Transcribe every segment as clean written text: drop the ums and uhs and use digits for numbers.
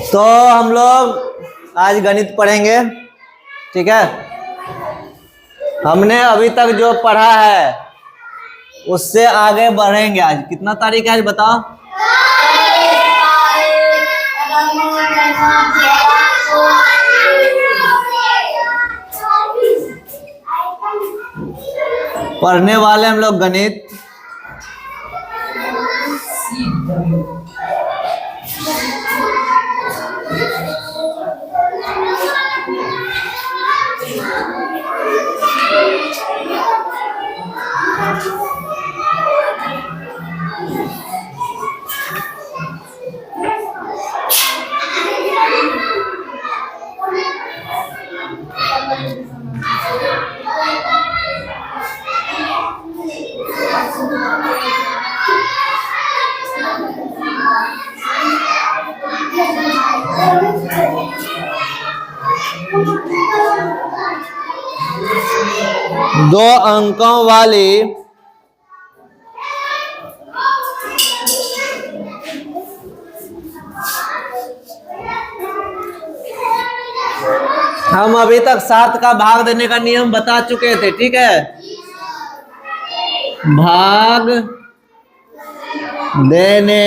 तो हम लोग आज गणित पढ़ेंगे, ठीक है। हमने अभी तक जो पढ़ा है उससे आगे बढ़ेंगे। आज कितना तारीख है आज बताओ? पढ़ने वाले हम लोग गणित। दो अंकों वाली हम अभी तक 7 का भाग देने का नियम बता चुके थे, ठीक है। भाग देने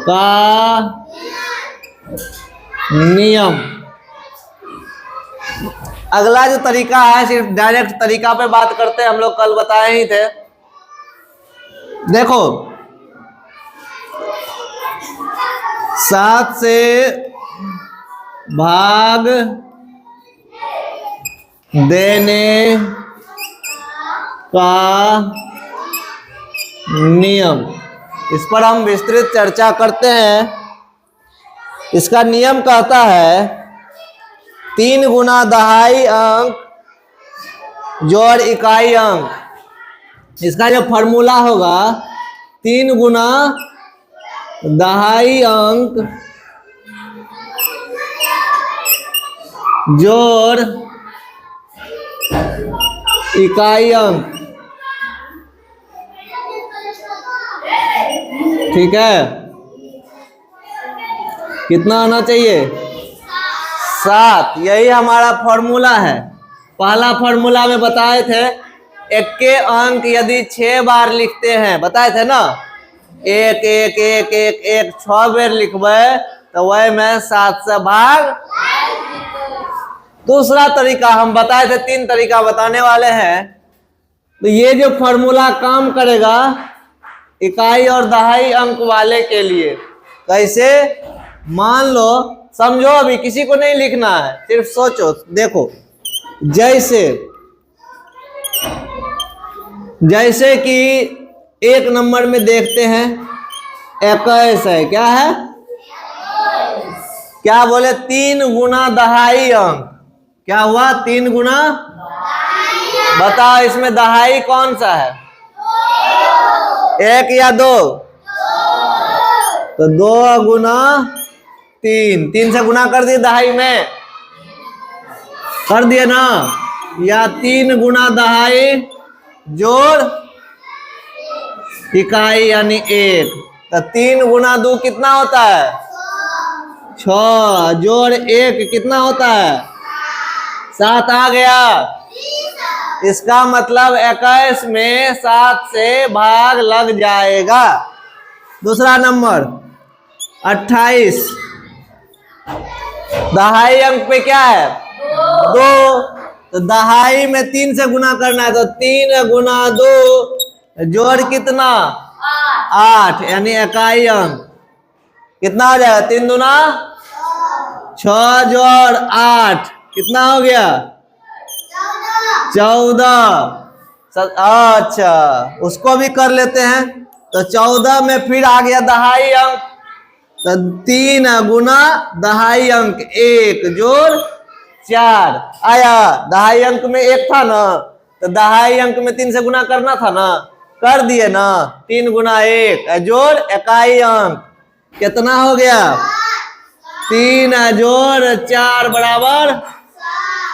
का नियम। अगला जो तरीका है, सिर्फ डायरेक्ट तरीका पे बात करते हैं। हम लोग कल बताए ही थे। देखो 7 से भाग देने का नियम, इस पर हम विस्तृत चर्चा करते हैं। इसका नियम कहता है 3 गुना दहाई अंक जोड़ इकाई अंक। इसका जो फॉर्मूला होगा 3 गुना दहाई अंक जोड़ इकाई अंक, ठीक है। कितना आना चाहिए? 7। यही हमारा फॉर्मूला है। पहला फॉर्मूला में बताए थे एक के अंक यदि 6 बार लिखते हैं, बताए थे ना, 1 1 1 1 1 6 बार लिखबे तो वह में 7 से भाग। दूसरा तरीका हम बताए थे, 3 तरीका बताने वाले हैं। तो ये जो फॉर्मूला काम करेगा इकाई और दहाई अंक वाले के लिए। कैसे? मान लो, समझो, अभी किसी को नहीं लिखना है, सिर्फ सोचो। देखो जैसे कि 1 नंबर में देखते हैं 21 है। क्या है? क्या बोले? 3 गुना दहाई अंक। क्या हुआ? 3 गुना। बताओ इसमें दहाई कौन सा है? 1 या 2? तो 2 गुना 3, 3 से गुना कर दिए दहाई में, कर दिए ना। या 3 गुना दहाई जोड़ इकाई यानी 1। तो 3 गुना 2 कितना होता है? 6 जोड़ 1 कितना होता है? 7 आ गया। इसका मतलब 21 में 7 से भाग लग जाएगा। दूसरा नंबर 28, दहाई अंक पे क्या है? 2। तो दहाई में 3 से गुना करना है, तो 3 गुना 2 जोड़ कितना? 8, यानी इकाई अंक कितना हो जाएगा? 3 दूना 6 जोड़ 8 कितना हो गया? 14। अच्छा, उसको भी कर लेते हैं। तो 14 में फिर आ गया दहाई अंक, तो 3 गुना दहाई अंक 1 जोड़ 4 आया। दहाई अंक में 1 था ना, तो दहाई अंक में 3 से गुना करना था ना, कर दिए ना। 3 गुना 1 जोड़ इकाई अंक कितना हो गया? 3 जोड़ 4 बराबर।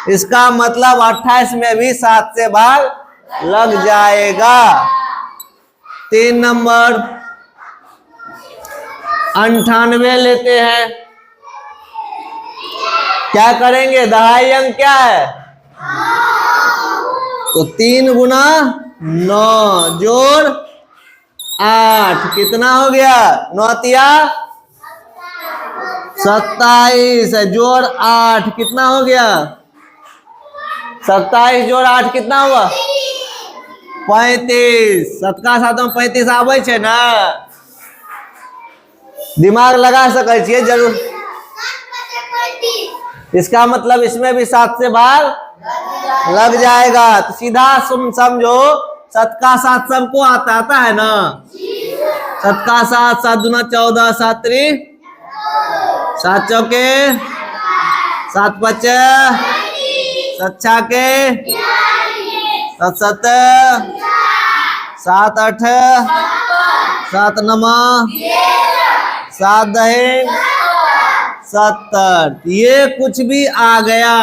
इसका मतलब 28 में भी 7 से भाग लग जाएगा। 3 नंबर 98 लेते हैं। क्या करेंगे, दहाई अंक क्या है, तो 3 गुना 9 जोड़ 8 कितना हो गया, 9 तिया 27 जोड़ 8 कितना हो गया, 27 जोड़ 8 कितना हुआ, 35। 7 का 7 में 35 आवे छे ना, दिमाग लगा सके छिए जरूर। इसका मतलब इसमें भी 7 से भाग लग जाएगा, तो सीधा समझो 7 का 7 सबको आता है ना, 7 का 7 7 दूना 14 7 3 7 चौके 7 पचे 7 छाके 7 7 7 8 7 9 7 10 70। ये कुछ भी आ गया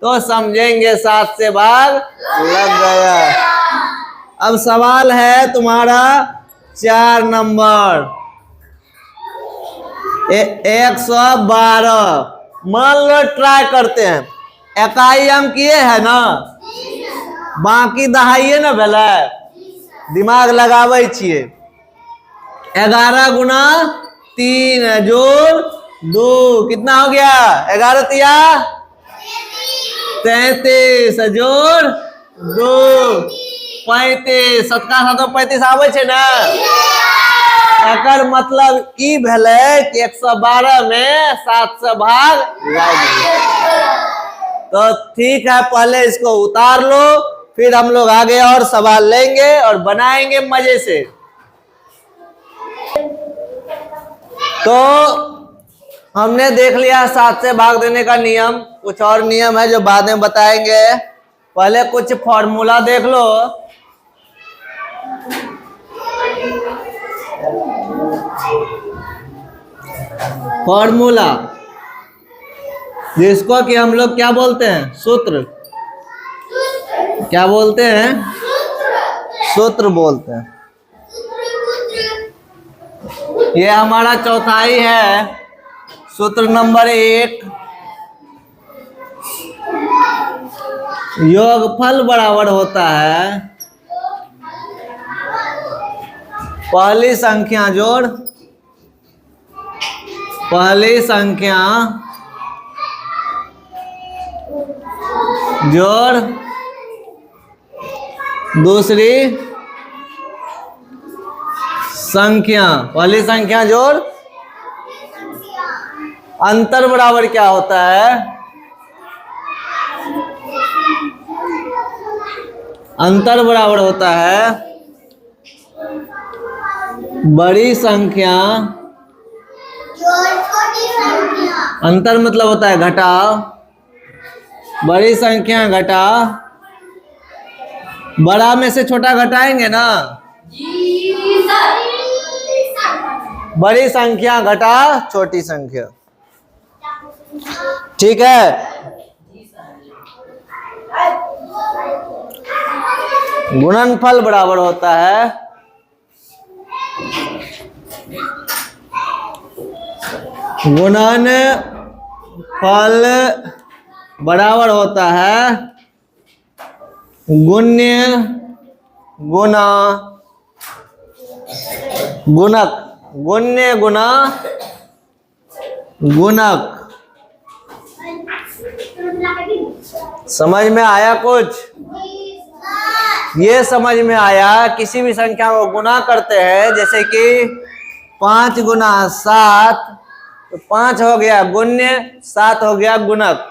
तो समझेंगे 7 से भाग लग गया। अब सवाल है तुम्हारा 4 नंबर 112। मान लो ट्राई करते हैं, इकाई अंक ये है ना, बाकी दहाई ना भेलै, दिमाग लगावे छिए। 11 गुना 3 जोड़ 2 कितना हो गया, 11 तिया 33 जोड़ 2 35। 7 का 7 में 35 आवे छे ना, एकर मतलब ई भेलै कि 112 में 7 से भाग लग गया। तो ठीक है, पहले इसको उतार लो, फिर हम लोग आगे और सवाल लेंगे और बनाएंगे मजे से। तो हमने देख लिया 7 से भाग देने का नियम, कुछ और नियम है जो बाद में बताएंगे। पहले कुछ फॉर्मूला देख लो। फॉर्मूला जिसको कि हम लोग क्या बोलते हैं, सूत्र। क्या बोलते हैं, सूत्र बोलते हैं। ये हमारा चौथाई है, सूत्र नंबर 1, योगफल बराबर होता है पहली संख्या जोड़ पहली संख्या जोड़ दूसरी संख्या, पहली संख्या जोड़ अंतर बराबर क्या होता है, अंतर बराबर होता है बड़ी संख्या, अंतर मतलब होता है घटाव, बड़ी संख्या घटा, बड़ा में से छोटा घटाएंगे ना, बड़ी संख्या घटा छोटी संख्या। ठीक है, गुणनफल बराबर होता है गुणनफल बराबर होता है गुण्य गुना गुणक, गुण्य गुना गुणक। समझ में आया कुछ? ये समझ में आया, किसी भी संख्या को गुना करते हैं, जैसे कि 5 गुना 7 तो 5 हो गया गुण्य, 7 हो गया गुणक।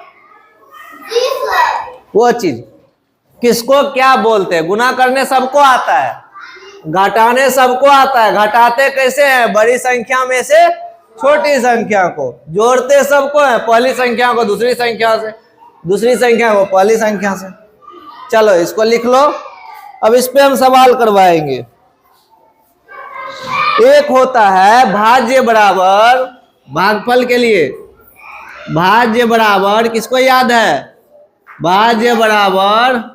वो चीज किसको क्या बोलते हैं, गुना करने सबको आता है, घटाने सबको आता है। घटाते कैसे हैं, बड़ी संख्या में से छोटी संख्या को, जोड़ते सबको है, पहली संख्या को दूसरी संख्या से, दूसरी संख्या को पहली संख्या से। चलो इसको लिख लो, अब इस पे हम सवाल करवाएंगे। एक होता है भाज्य बराबर, भागफल के लिए भाज्य बराबर, किसको याद है, भाज्य बराबर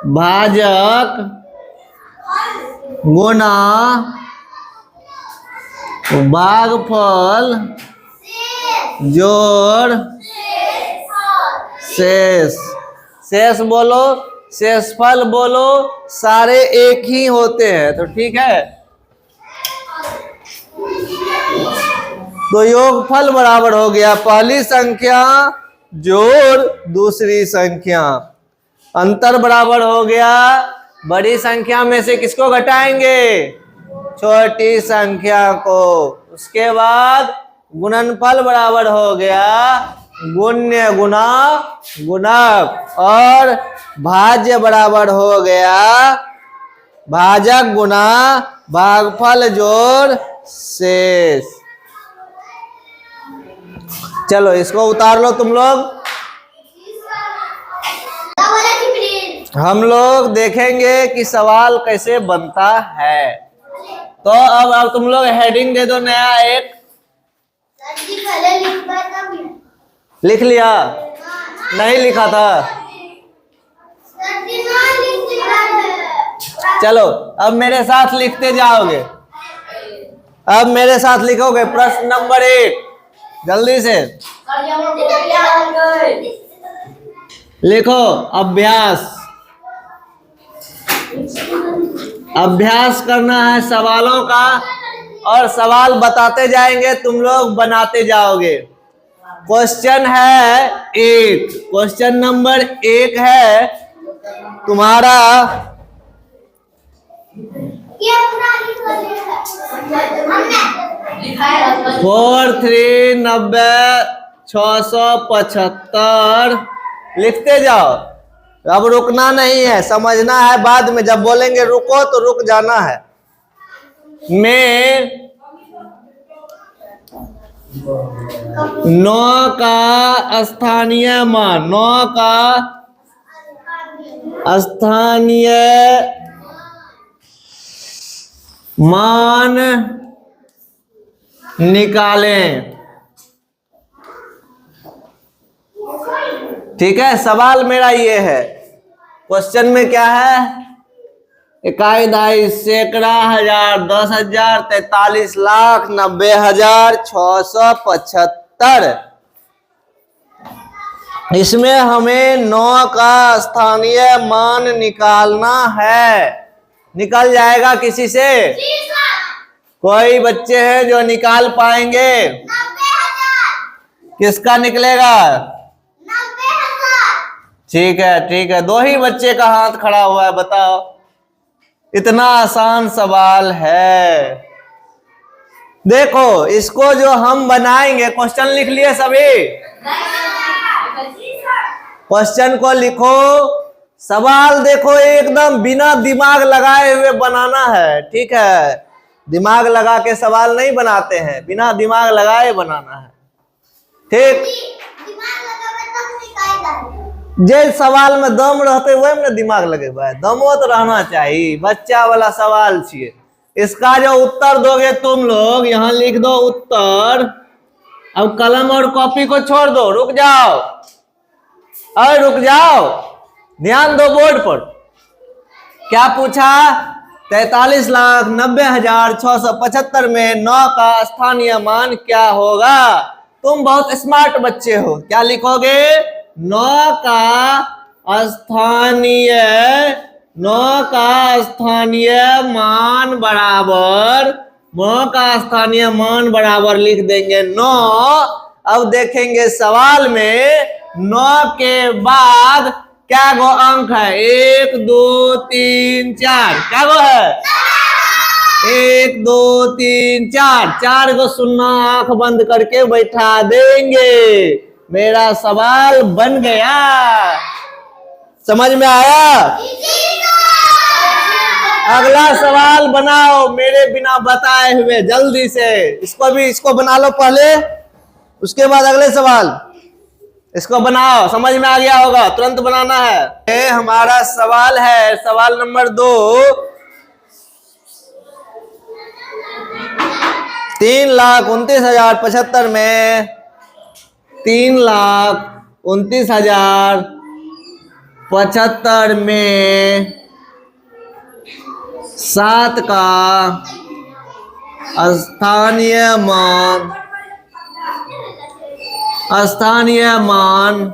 भाजक गुना भागफल जोड़ शेष। शेष बोलो, शेषफल बोलो, सारे एक ही होते हैं, तो ठीक है। तो योगफल बराबर हो गया पहली संख्या जोड़ दूसरी संख्या। अंतर बराबर हो गया, बड़ी संख्या में से किसको घटाएंगे? छोटी संख्या को। उसके बाद गुणनफल बराबर हो गया गुण्य गुना गुणक, और भाज्य बराबर हो गया भाजक गुना भागफल जोड़ शेष। चलो इसको उतार लो तुम लोग। हम लोग देखेंगे कि सवाल कैसे बनता है। तो अब तुम लोग हेडिंग दे दो नया एक। लिख लिया? नहीं लिखा था? चलो अब मेरे साथ लिखते जाओगे। अब मेरे साथ लिखोगे प्रश्न नंबर 1, जल्दी से लिखो। अभ्यास, अभ्यास करना है सवालों का, और सवाल बताते जाएंगे, तुम लोग बनाते जाओगे। क्वेश्चन है 1, क्वेश्चन नंबर 1 है तुम्हारा 4390,675 लिखते जाओ। अब रुकना नहीं है, समझना है, बाद में जब बोलेंगे रुको तो रुक जाना है। में 9 का स्थानीय मान, 9 का स्थानीय मान निकालें। ठीक है, सवाल मेरा ये है। क्वेश्चन में क्या है? इकाई, दहाई, सैकड़ा, हजार, 10,000, 43,90,675। इसमें हमें 9 का स्थानीय मान निकालना है। निकल जाएगा किसी से? कोई बच्चे हैं जो निकाल पाएंगे? 90,000। किसका निकलेगा? 90,000। ठीक है, ठीक है, 2 ही बच्चे का हाथ खड़ा हुआ है, बताओ। इतना आसान सवाल है। देखो इसको जो हम बनाएंगे, क्वेश्चन लिख लिए सभी? क्वेश्चन को लिखो, सवाल देखो एकदम बिना दिमाग लगाए हुए बनाना है, ठीक है। दिमाग लगा के सवाल नहीं बनाते हैं, बिना दिमाग लगाए बनाना है, ठीक। जे सवाल में दम रहते वही में दिमाग लगे हुआ है, दमो तो रहना चाहिए। बच्चा वाला सवाल चाहिए। इसका जो उत्तर दोगे तुम लोग, यहाँ लिख दो उत्तर। अब कलम और कॉपी को छोड़ दो, रुक जाओ, और रुक जाओ, ध्यान दो बोर्ड पर। क्या पूछा? 43,90,675 में 9 का स्थानीय मान क्या होगा? तुम बहुत स्मार्ट बच्चे हो, क्या लिखोगे? 9 का स्थानीय मान बराबर, 9 का स्थानीय मान बराबर लिख देंगे 9। अब देखेंगे सवाल में 9 के बाद क्या गो अंक है? 1 2 3 4। क्या गो है? 1 2 3 4, 4 गो सुन्ना आंख बंद करके बैठा देंगे। मेरा सवाल बन गया। समझ में आया? अगला सवाल बनाओ मेरे बिना बताए हुए, जल्दी से। इसको बना लो पहले, उसके बाद अगले सवाल। इसको बनाओ, समझ में आ गया होगा, तुरंत बनाना है। ये हमारा सवाल है, सवाल नंबर 2। 3,29,075 में 3,29,075 में 7 का स्थानीय मान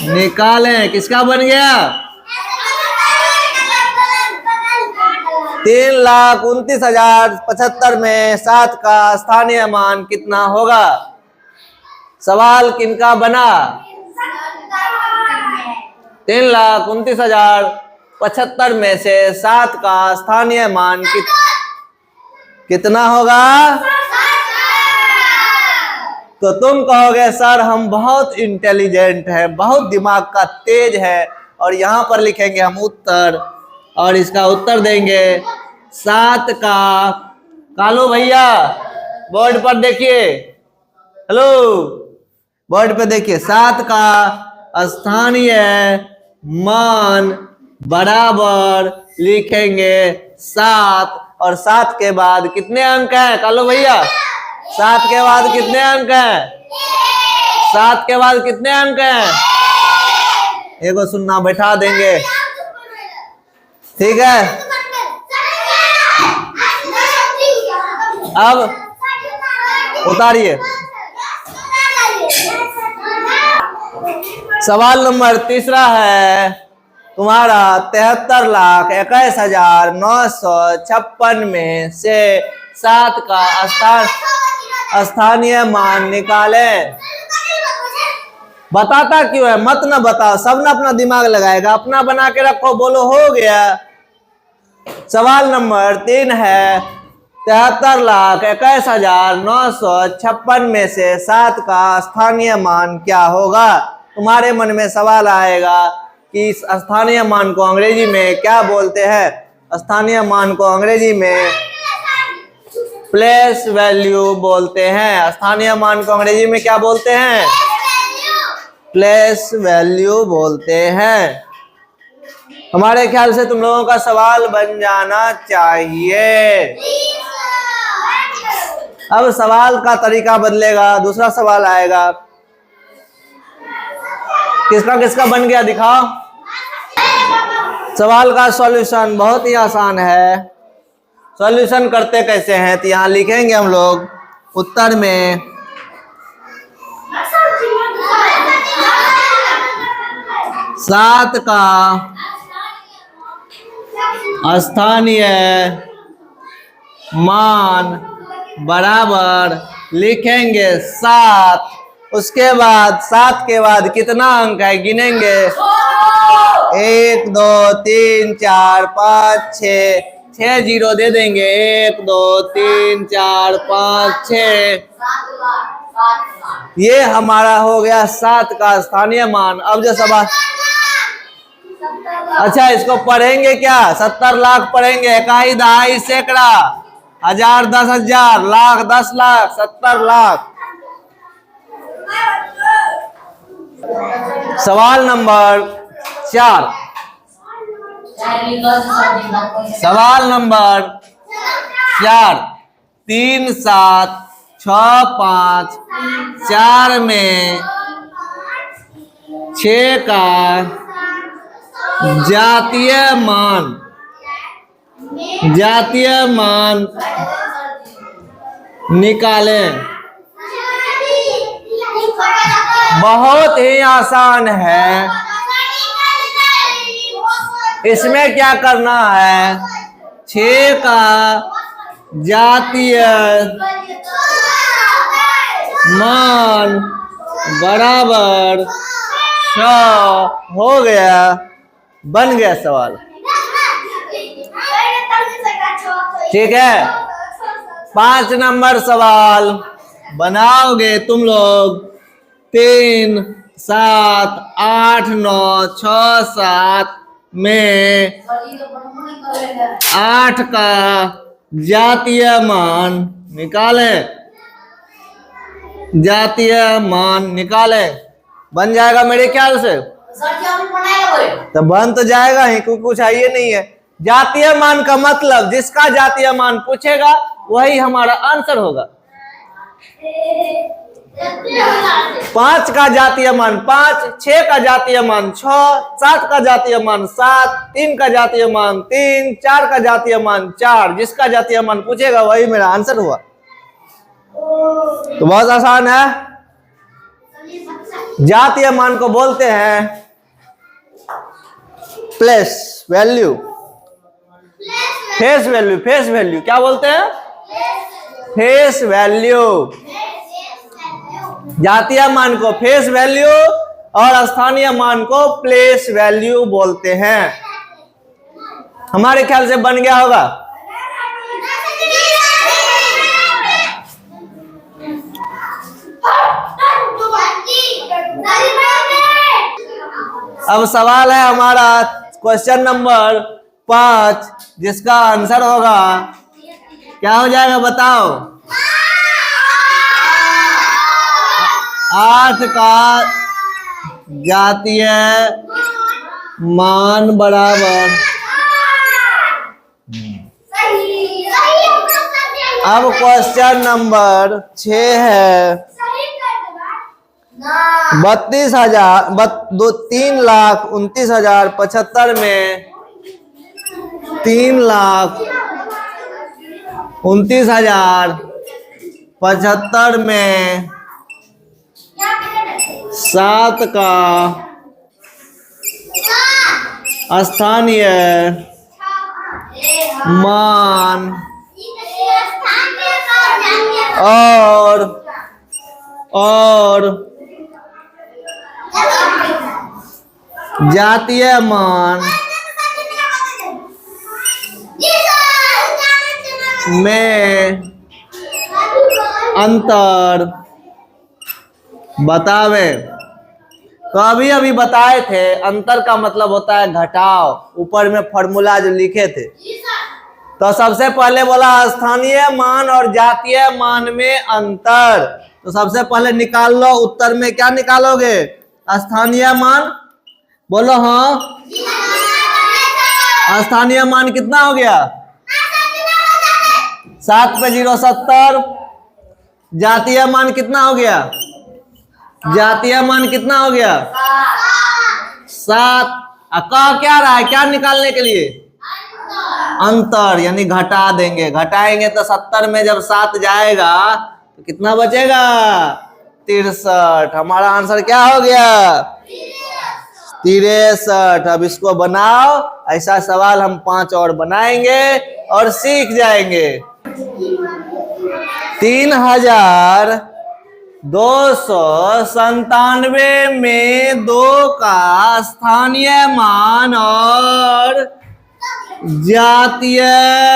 निकालें। किसका बन गया? 3,29,075 में 7 का स्थानीय मान कितना होगा? सवाल किनका बना? 3,29,075 में से 7 का स्थानीय मान कितना होगा? तो तुम कहोगे सर हम बहुत इंटेलिजेंट है, बहुत दिमाग का तेज है, और यहां पर लिखेंगे हम उत्तर, और इसका उत्तर देंगे 7 का। कालू भैया बोर्ड पर देखिए, हेलो बोर्ड पे देखिए, 7 का स्थानीय मान बराबर लिखेंगे 7, और 7 के बाद कितने अंक हैं कालू भैया? 7 के बाद कितने अंक हैं? 7 के बाद कितने अंक हैं? एगो सुनना बैठा देंगे, ठीक है। अब उतारिए। सवाल नंबर 3 है तुम्हारा 73,21,956 में से 7 का स्थानीय मान निकाले। बताता क्यों है? मत ना बताओ, सब ना अपना दिमाग लगाएगा, अपना बना के रखो, बोलो हो गया। सवाल नंबर 3 है 73,21,956 में से 7 का स्थानीय मान क्या होगा? तुम्हारे मन में सवाल आएगा कि इस स्थानीय मान को अंग्रेजी में क्या बोलते हैं? स्थानीय मान को अंग्रेजी में प्लेस वैल्यू बोलते हैं। स्थानीय मान को अंग्रेजी में क्या बोलते हैं? प्लेस वैल्यू बोलते हैं। हमारे ख्याल से तुम लोगों का सवाल बन जाना चाहिए। अब सवाल का तरीका बदलेगा, दूसरा सवाल आएगा। किसका किसका बन गया दिखाओ। सवाल का सॉल्यूशन बहुत ही आसान है। सॉल्यूशन करते कैसे हैं? तो यहाँ लिखेंगे हम लोग उत्तर में 7 का स्थानीय मान बराबर लिखेंगे 7। उसके बाद 7 के बाद कितना अंक है गिनेंगे। 1 2 3 4 5 6 जीरो दे देंगे। 1 2 3 4 5 6। ये हमारा हो गया 7 का स्थानीय मान। अब जो सवाल, अच्छा इसको पढ़ेंगे क्या? 70 लाख पढ़ेंगे। इकाई, दहाई, सैकड़ा, हजार, 10,000, लाख, 10 लाख, 70 लाख। सवाल नंबर 4। सवाल नंबर 4 3 7 6 5 4 में 6 का जातीय मान निकालें। बहुत ही आसान है। इसमें क्या करना है? 6 का जातीय मान बराबर 100 हो गया, बन गया सवाल। ठीक है, 5 नंबर सवाल बनाओगे तुम लोग। 3 7 8 9 6 7 में 8 का जातीय मान निकालें। जातीय मान निकालें, बन जाएगा मेरे ख्याल से। तो बन तो जाएगा ही, क्योंकि कुछ आइए नहीं है। जातीय मान का मतलब जिसका जातीय मान पूछेगा वही हमारा आंसर होगा। 5 का जातीय मान 5, 6 का जातीय मान 6, 7 का जातीय मान 7, 3 का जातीय मान 3, 4 का जातीय मान 4। जिसका जातीय मान पूछेगा वही मेरा आंसर हुआ। तो बहुत आसान है। जातीय मान को बोलते हैं place value, face value. Face value क्या बोलते हैं? Face value. जातीय मान को फेस वैल्यू और स्थानीय मान को प्लेस वैल्यू बोलते हैं। हमारे ख्याल से बन गया होगा। अब सवाल है हमारा क्वेश्चन नंबर 5, जिसका आंसर होगा क्या हो जाएगा बताओ? 8 का जातीय मान बराबर। अब क्वेश्चन नंबर 6 है 3,29,075 में 3,29,075 में 7 का स्थानीय मान और जातीय मान में अंतर बतावे। तो अभी बताए थे अंतर का मतलब होता है घटाव, ऊपर में फॉर्मूला जो लिखे थे। तो सबसे पहले बोला स्थानीय मान और जातीय मान में अंतर। तो सबसे पहले निकाल लो, उत्तर में क्या निकालोगे? स्थानीय मान। बोलो हाँ। स्थानीय मान कितना हो गया? 7 पे 0 70। जातीय मान कितना हो गया? जातीय मान कितना हो गया? 7। कह क्या रहा है, क्या निकालने के लिए? अंतर, यानी घटा देंगे। घटाएंगे तो 70 में जब 7 जाएगा तो कितना बचेगा? 63। हमारा आंसर क्या हो गया? 63। अब इसको बनाओ। ऐसा सवाल हम 5 और बनाएंगे और सीख जाएंगे। 3,297 में 2 का स्थानीय मान और जातीय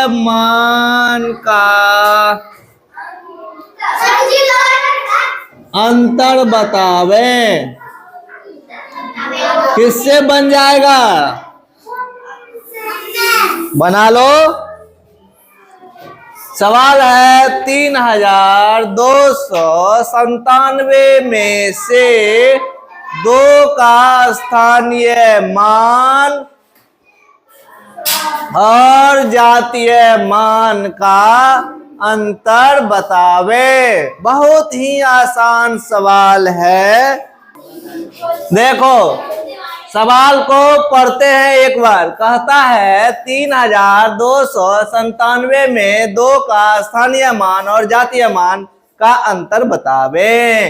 मान का अंतर बतावे। किससे बन जाएगा? बना लो। सवाल है 3,297 में से 2 का स्थानीय मान और जातीय मान का अंतर बतावे। बहुत ही आसान सवाल है। देखो सवाल को पढ़ते हैं एक बार। कहता है 3,297 में 2 का स्थानीय मान और जातीय मान का अंतर बतावे।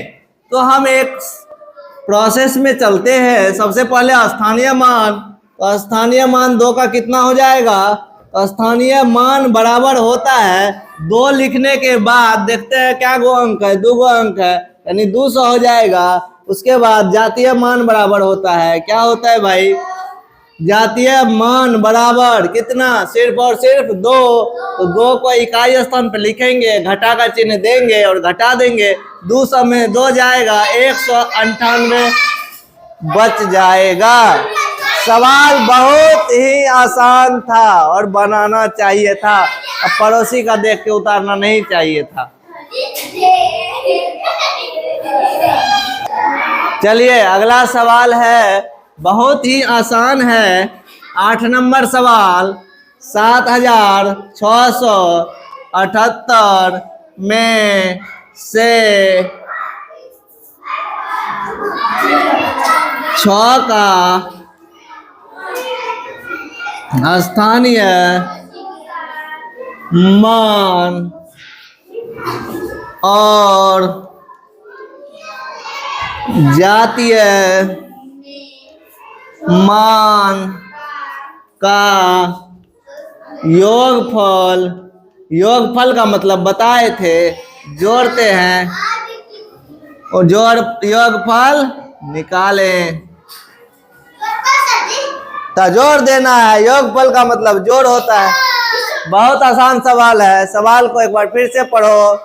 तो हम एक प्रोसेस में चलते हैं। सबसे पहले स्थानीय मान। तो स्थानीय मान 2 का कितना हो जाएगा? तो स्थानीय मान बराबर होता है 2 लिखने के बाद देखते हैं क्या गो अंक है? 2 गो अंक है, यानी 200 हो जाएगा। उसके बाद जातीय मान बराबर होता है, क्या होता है भाई? जातीय मान बराबर कितना? सिर्फ और सिर्फ 2। तो 2 को इकाई स्थान पे लिखेंगे, घटा का चिन्ह देंगे और घटा देंगे। 200 में 2 जाएगा, 198 बच जाएगा। सवाल बहुत ही आसान था और बनाना चाहिए था। अब पड़ोसी का देख के उतारना नहीं चाहिए था। चलिए अगला सवाल है, बहुत ही आसान है। 8 नंबर सवाल 7,678 में से छ का स्थानीय मान और जातीय मान का योगफल, योगफल का मतलब बताए थे, जोड़ते हैं और योगफल निकालें। तो जोड़ देना है, योगफल का मतलब जोड़ होता है। बहुत आसान सवाल है, सवाल को एक बार फिर से पढ़ो।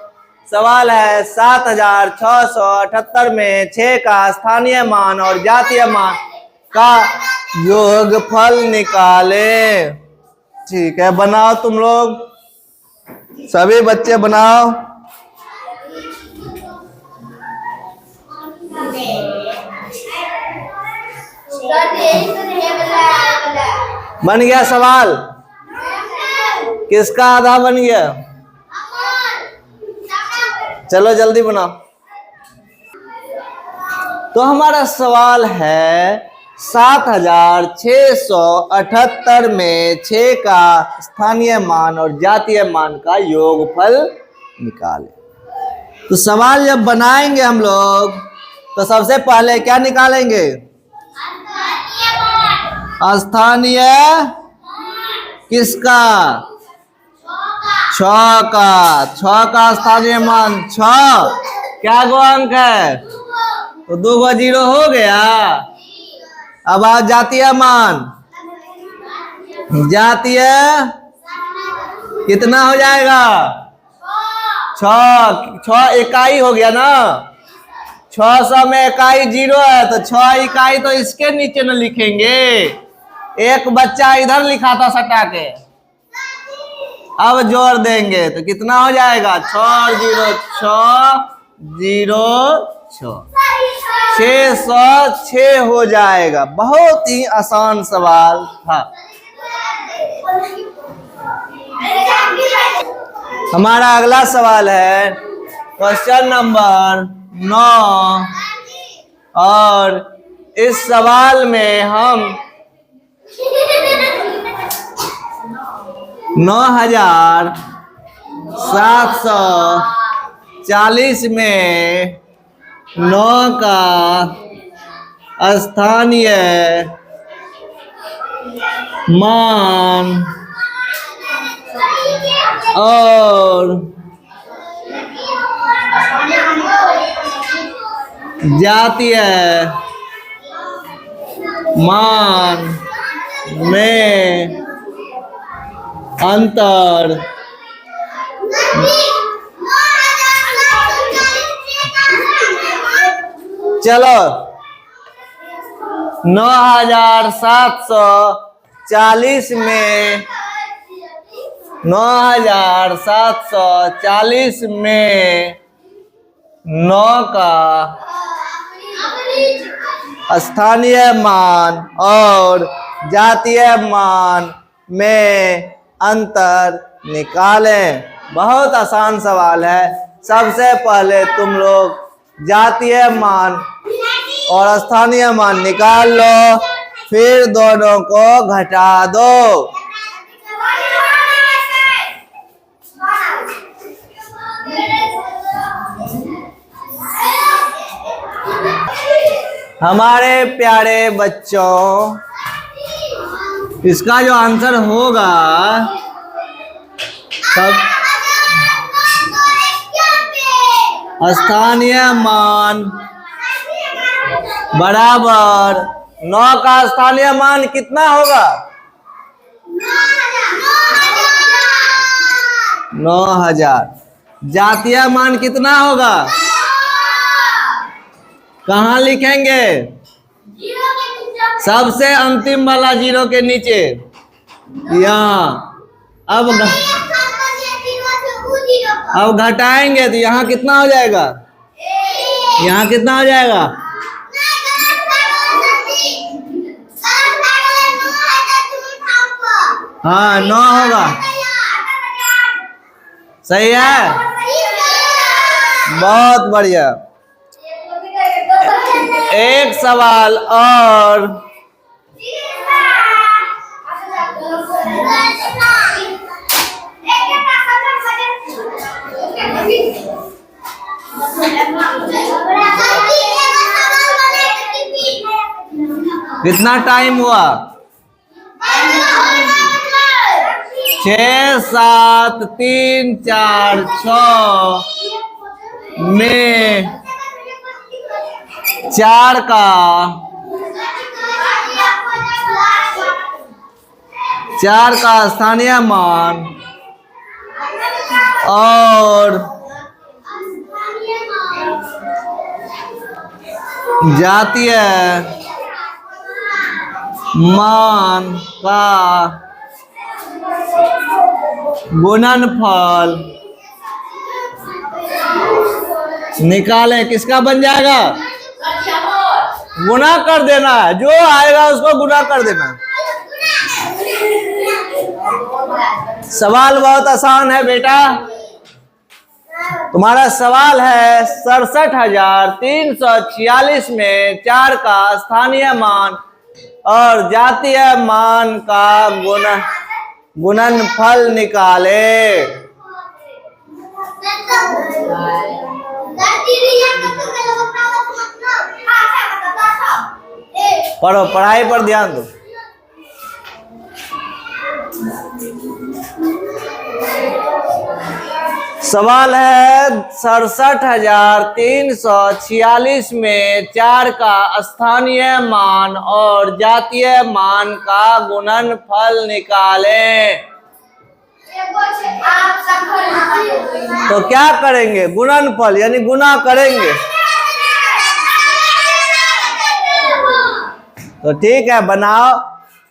सवाल है 7678 में 6 का स्थानीय मान और जातीय मान का योगफल निकालें। ठीक है, बनाओ तुम लोग, सभी बच्चे बनाओ। बन गया सवाल? किसका आधा बन गया? चलो जल्दी बनाओ। तो हमारा सवाल है 7678 में 6 का स्थानीय मान और जातीय मान का योगफल निकालें। तो सवाल जब बनाएंगे हम लोग तो सबसे पहले क्या निकालेंगे? स्थानीय किसका? छ का। छ का स्थानीय मान 6, क्या गो अंक है? तो 2 गो 0 हो गया। अब आ जातीय मान, जातीय कितना हो जाएगा? 6 इकाई हो गया ना। 600 में इकाई 0 है तो 6 इकाई तो इसके नीचे न लिखेंगे, एक बच्चा इधर लिखा था सटा के। अब जोड़ देंगे तो कितना हो जाएगा? 6 और 0 6 606 हो जाएगा। बहुत ही आसान सवाल था। हमारा अगला सवाल है क्वेश्चन नंबर 9 और इस सवाल में हम 9740 में 9 का स्थानीय मान और जातीय मान में अंतर चलो 9740 में 9740 में 9 का स्थानीय मान और जातीय मान में अंतर निकालें। बहुत आसान सवाल है। सबसे पहले तुम लोग जातीय मान और स्थानीय मान निकाल लो, फिर दोनों को घटा दो। हमारे प्यारे बच्चों, इसका जो आंसर होगा सब स्थानीय मान बराबर 9 का स्थानीय मान कितना होगा? 9000। जातीय मान कितना होगा? कहाँ लिखेंगे? सबसे अंतिम वाला 0 के नीचे, यहाँ। अब घटाएंगे तो यहाँ कितना हो जाएगा? यहाँ कितना हो जाएगा? हाँ 9 होगा। सही है, बहुत बढ़िया। एक सवाल और। कितना टाइम हुआ? 6 7 3 4 6 में 4 का स्थानीय मान और जातीय मान का गुणनफल निकालें। किसका बन जाएगा? गुना कर देना है, जो आएगा उसको गुना कर देना। सवाल बहुत आसान है बेटा। तुम्हारा सवाल है 67,346 में 4 का स्थानीय मान और जातीय मान का गुणनफल निकाले। पढ़ो, पढ़ाई पर ध्यान दो। सवाल है 67,346 में 4 का स्थानीय मान और जातीय मान का गुणनफल निकालें। तो क्या करेंगे? गुणनफल यानी गुना करेंगे। तो ठीक है, बनाओ।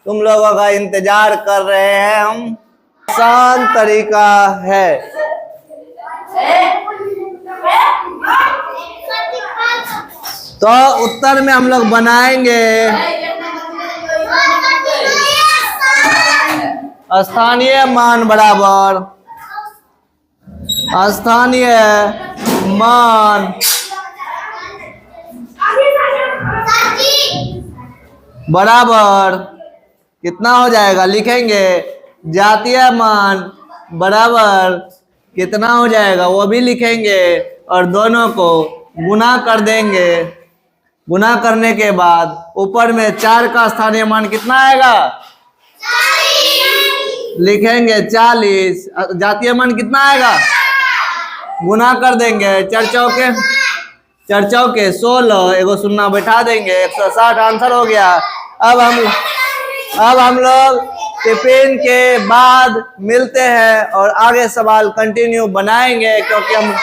तुम लोगों का इंतजार कर रहे हैं हम। आसान तरीका है। तो उत्तर में हम लोग बनाएंगे स्थानीय मान बराबर स्थानीय मान बराबर कितना हो जाएगा? लिखेंगे जातीय मान बराबर कितना हो जाएगा वो भी लिखेंगे और दोनों को गुना कर देंगे। गुना करने के बाद ऊपर में 4 का स्थानीय मान कितना आएगा? 40। लिखेंगे 40। जातीय मान कितना आएगा? गुना कर देंगे। 4 चौके 16, एगो शून्य बैठा देंगे, 160 आंसर हो गया। अब हम लोग टिफिन के बाद मिलते हैं और आगे सवाल कंटिन्यू बनाएंगे, क्योंकि हम